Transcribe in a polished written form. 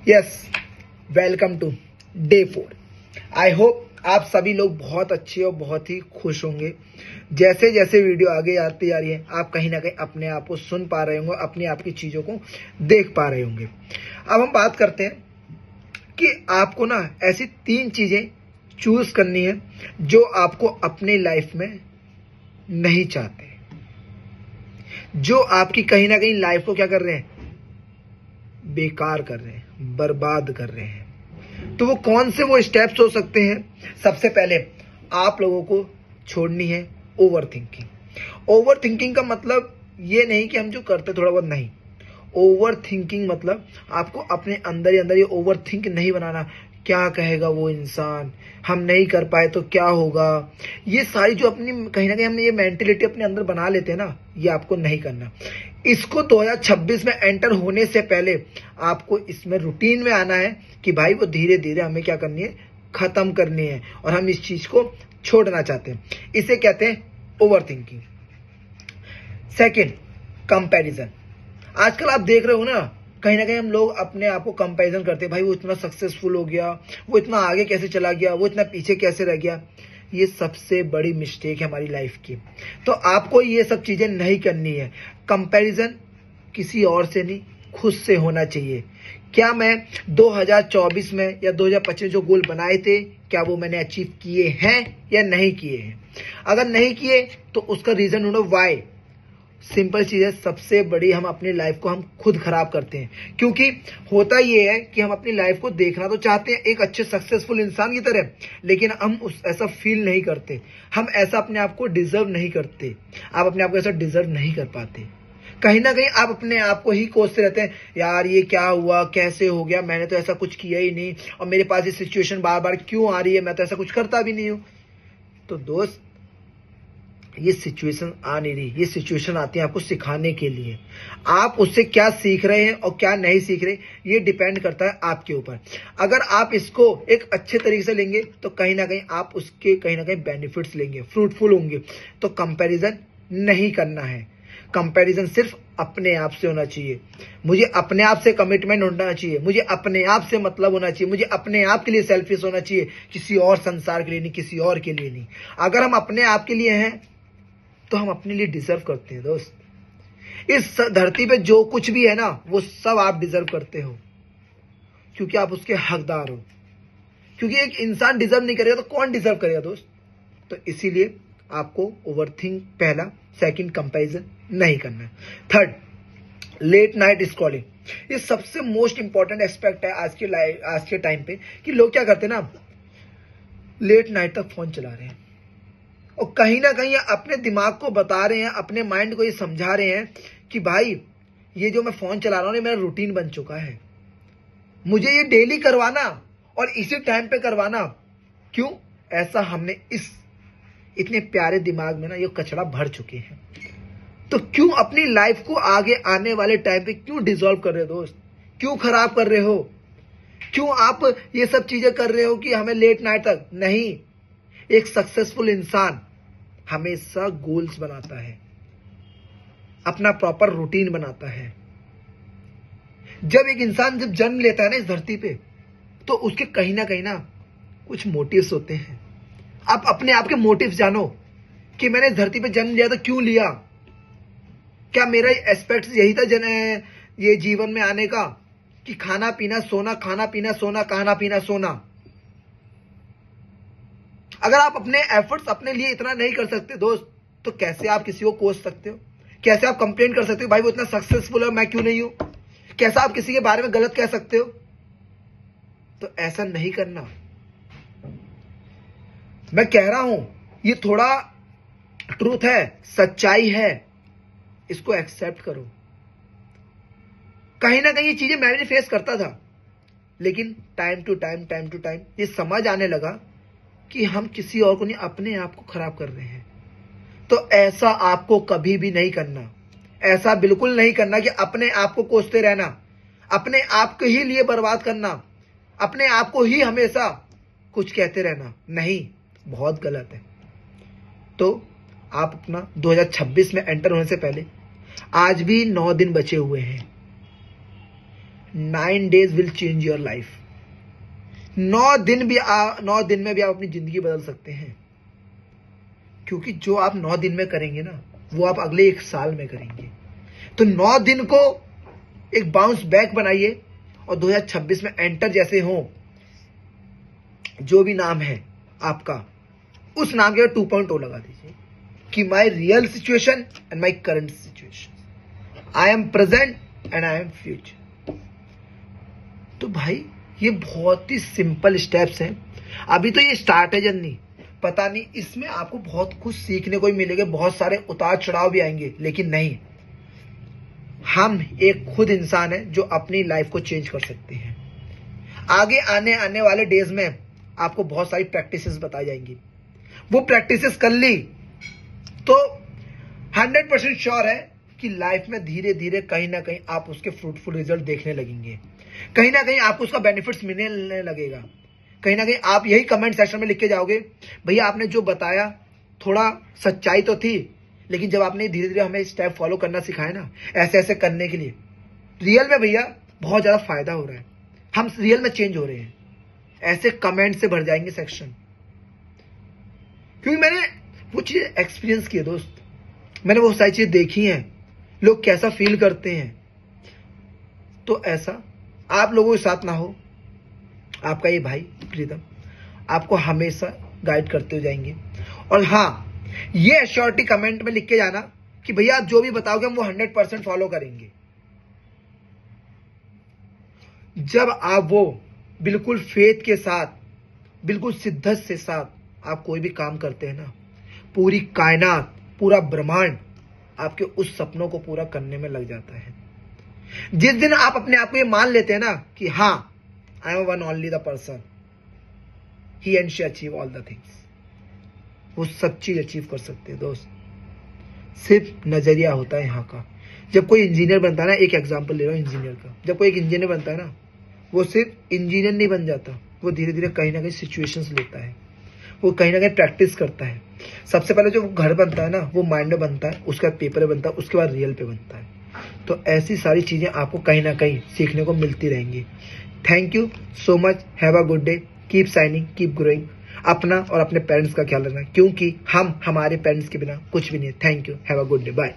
Yes, welcome to day 4। I hope आप सभी लोग बहुत अच्छे और बहुत ही खुश होंगे। जैसे जैसे वीडियो आगे आती जा रही है, आप कहीं ना कहीं अपने आप को सुन पा रहे होंगे, अपनी आप की चीज़ों को देख पा रहे होंगे। अब हम बात करते हैं कि आपको ना ऐसी 3 चीज़ें चूज करनी है जो आपको अपनी लाइफ में नहीं चाहते, जो आपकी कहीं ना कहीं लाइफ को क्या कर रहे हैं, बेकार कर रहे हैं, बर्बाद कर रहे हैं। तो वो कौन से वो स्टेप्स हो सकते हैं? सबसे पहले आप लोगों को छोड़नी है ओवर थिंकिंग। ओवर थिंकिंग का मतलब ये नहीं कि हम जो करते थोड़ा बहुत, नहीं। ओवर थिंकिंग मतलब आपको अपने अंदर ही अंदर ये ओवर थिंक नहीं बनाना। क्या कहेगा वो इंसान, हम नहीं कर पाए तो क्या होगा, ये सारी जो अपनी कहीं ना कहीं हमने ये मेंटेलिटी अपने अंदर बना लेते हैं ना, ये आपको नहीं करना। इसको 2026 में एंटर होने से पहले आपको इसमें रूटीन में आना है कि भाई वो धीरे धीरे हमें क्या करनी है, खत्म करनी है, और हम इस चीज को छोड़ना चाहते हैं। इसे कहते हैं ओवर थिंकिंग। Second, comparison. आजकल आप देख रहे हो ना कहीं हम लोग अपने आप को कंपैरिजन करते हैं, भाई वो इतना सक्सेसफुल हो गया, वो इतना आगे कैसे चला गया, वो इतना पीछे कैसे रह गया। ये सबसे बड़ी मिस्टेक है हमारी लाइफ की। तो आपको ये सब चीजें नहीं करनी है। कंपैरिजन किसी और से नहीं, खुद से होना चाहिए। क्या मैं 2024 में या 2025 में जो गोल बनाए थे, क्या वो मैंने अचीव किए हैं या नहीं किए हैं? अगर नहीं किए तो उसका रीजन ढूंढो, वाई। सिंपल चीज है, सबसे बड़ी हम अपनी लाइफ को हम खुद खराब करते हैं। क्योंकि होता ये है कि हम अपनी लाइफ को देखना तो चाहते हैं एक अच्छे सक्सेसफुल इंसान की तरह, लेकिन हम ऐसा फील नहीं करते, हम ऐसा अपने आप को डिजर्व नहीं करते। आप अपने आप को ऐसा डिजर्व नहीं कर पाते। कहीं ना कहीं आप अपने आप को ही कोसते रहते हैं, यार ये क्या हुआ, कैसे हो गया, मैंने तो ऐसा कुछ किया ही नहीं, और मेरे पास ये सिचुएशन बार बार क्यों आ रही है, मैं तो ऐसा कुछ करता भी नहीं हूं। तो दोस्त, ये सिचुएशन आ नहीं रही, ये सिचुएशन आती है आपको सिखाने के लिए। आप उससे क्या सीख रहे हैं और क्या नहीं सीख रहे, ये डिपेंड करता है आपके ऊपर। अगर आप इसको एक अच्छे तरीके से लेंगे तो कहीं ना कहीं आप उसके कहीं ना कहीं बेनिफिट्स लेंगे, फ्रूटफुल होंगे। तो कंपैरिजन नहीं करना है। कंपैरिजन सिर्फ अपने आप से होना चाहिए। मुझे अपने आप से कमिटमेंट होना चाहिए, मुझे अपने आप से मतलब होना चाहिए, मुझे अपने आप के लिए सेल्फिश होना चाहिए, किसी और संसार के लिए नहीं, किसी और के लिए नहीं। अगर हम अपने आप के लिए हैं तो हम अपने लिए डिजर्व करते हैं। दोस्त, इस धरती पे जो कुछ भी है ना, वो सब आप डिजर्व करते हो, क्योंकि आप उसके हकदार हो। क्योंकि एक इंसान डिजर्व नहीं करेगा तो कौन डिजर्व करेगा दोस्त? तो इसीलिए आपको ओवरथिंक पहला, सेकंड कंपैरिजन नहीं करना है। Third, late night scrolling. ये सबसे मोस्ट इंपॉर्टेंट एस्पेक्ट है आज के टाइम पे, कि लोग क्या करते हैं ना, लेट नाइट तक फोन चला रहे हैं और कहीं ना कहीं अपने दिमाग को बता रहे हैं, अपने माइंड को ये समझा रहे हैं कि भाई ये जो मैं फोन चला रहा हूं, मेरा रूटीन बन चुका है, मुझे ये डेली करवाना और इसी टाइम पे करवाना। क्यों ऐसा? हमने इस इतने प्यारे दिमाग में ना ये कचरा भर चुके हैं। तो क्यों अपनी लाइफ को आगे आने वाले टाइम पे क्यों डिसॉल्व कर रहे हो दोस्त? क्यों खराब कर रहे हो? क्यों आप ये सब चीजें कर रहे हो कि हमें लेट नाइट तक नहीं? एक सक्सेसफुल इंसान हमेशा गोल्स बनाता है, अपना प्रॉपर रूटीन बनाता है। जब एक इंसान जब जन्म लेता है ना इस धरती पे, तो उसके कहीं ना कुछ मोटिव्स होते हैं। आप अपने आप के मोटिव्स जानो कि मैंने इस धरती पे जन्म लिया तो क्यों लिया। क्या मेरा एस्पेक्ट यही था ये जीवन में आने का, कि खाना पीना सोना, खाना पीना सोना, खाना पीना सोना? अगर आप अपने एफर्ट्स अपने लिए इतना नहीं कर सकते दोस्त, तो कैसे आप किसी को कोस सकते हो? कैसे आप कंप्लेन कर सकते हो, भाई वो इतना सक्सेसफुल है मैं क्यों नहीं हूं? कैसा आप किसी के बारे में गलत कह सकते हो? तो ऐसा नहीं करना। मैं कह रहा हूं, ये थोड़ा ट्रूथ है, सच्चाई है, इसको एक्सेप्ट करो। कहीं ना कहीं ये चीजें मैं भी फेस करता था, लेकिन टाइम टू टाइम ये समझ आने लगा कि हम किसी और को नहीं, अपने आप को खराब कर रहे हैं। तो ऐसा आपको कभी भी नहीं करना। ऐसा बिल्कुल नहीं करना कि अपने आप को कोसते रहना, अपने आप के ही लिए बर्बाद करना, अपने आप को ही हमेशा कुछ कहते रहना। नहीं, बहुत गलत है। तो आप अपना 2026 में एंटर होने से पहले, आज भी 9 दिन बचे हुए हैं, 9 days will change your life. 9 दिन में भी आप अपनी जिंदगी बदल सकते हैं, क्योंकि जो आप 9 दिन में करेंगे ना, वो आप अगले 1 साल में करेंगे। तो 9 दिन को एक बाउंस बैक बनाइए और 2026 में एंटर जैसे हो, जो भी नाम है आपका, उस नाम के 2.0 लगा दीजिए कि my real situation and my current situation, I am present and I am future. तो भाई ये बहुत ही सिंपल स्टेप्स हैं। अभी तो ये स्टार्ट है जर्नी, पता नहीं इसमें आपको बहुत कुछ सीखने को ही मिलेगा, बहुत सारे उतार चढ़ाव भी आएंगे, लेकिन नहीं, हम एक खुद इंसान है जो अपनी लाइफ को चेंज कर सकते हैं। आगे आने वाले डेज में आपको बहुत सारी प्रैक्टिसेस बताई जाएंगी, वो प्रैक्टिसेस कर ली तो 100% श्योर है कि लाइफ में धीरे धीरे कहीं ना कहीं आप उसके फ्रूटफुल रिजल्ट देखने लगेंगे, कहीं ना कहीं आपको उसका बेनिफिट्स मिलने लगेगा। कहीं ना कहीं आप यही कमेंट सेक्शन में लिख के जाओगे, भैया आपने जो बताया थोड़ा सच्चाई तो थी, लेकिन जब आपने धीरे धीरे हमें स्टेप फॉलो करना सिखाया ना, ऐसे ऐसे करने के लिए, रियल में भैया बहुत ज्यादा फायदा हो रहा है, हम रियल में चेंज हो रहे हैं। ऐसे कमेंट से भर जाएंगे सेक्शन, क्योंकि मैंने वो चीज एक्सपीरियंस की है दोस्त, मैंने वो सारी चीज देखी हैं, लोग कैसा फील करते हैं। तो ऐसा आप लोगों के साथ ना हो, आपका ये भाई प्रीतम आपको हमेशा गाइड करते हुए जाएंगे। और हाँ, ये एश्योरिटी कमेंट में लिख के जाना कि भैया आप जो भी बताओगे हम वो 100% फॉलो करेंगे। जब आप वो बिल्कुल फेथ के साथ, बिल्कुल शिद्दत से साथ आप कोई भी काम करते हैं ना, पूरी कायनात, पूरा ब्रह्मांड आपके उस सपनों को पूरा करने में लग जाता है। जिस दिन आप अपने आप को ये मान लेते हैं ना कि हाँ, I am one only the person, he and she achieve all the things, वो सब चीज अचीव कर सकते हैं दोस्त। सिर्फ नजरिया होता है यहाँ का। जब कोई इंजीनियर बनता है ना, एक एग्जांपल ले रहा हूँ इंजीनियर का, जब कोई एक इंजीनियर बनता है ना, वो सिर्फ इंजीनियर नहीं बन जाता, वो धीरे धीरे कहीं ना कहीं सिचुएशंस लेता है, वो कहीं ना कहीं प्रैक्टिस करता है। सबसे पहले जो घर बनता है ना, वो माइंड में बनता है, उसके बाद पेपर में बनता है, उसके बाद रियल पे बनता है। तो ऐसी सारी चीजें आपको कहीं ना कहीं सीखने को मिलती रहेंगी। Thank you so much, have a good day, keep shining, keep growing. अपना और अपने पेरेंट्स का ख्याल रखना, क्योंकि हम हमारे पेरेंट्स के बिना कुछ भी नहीं है। Thank you, have a good day, bye.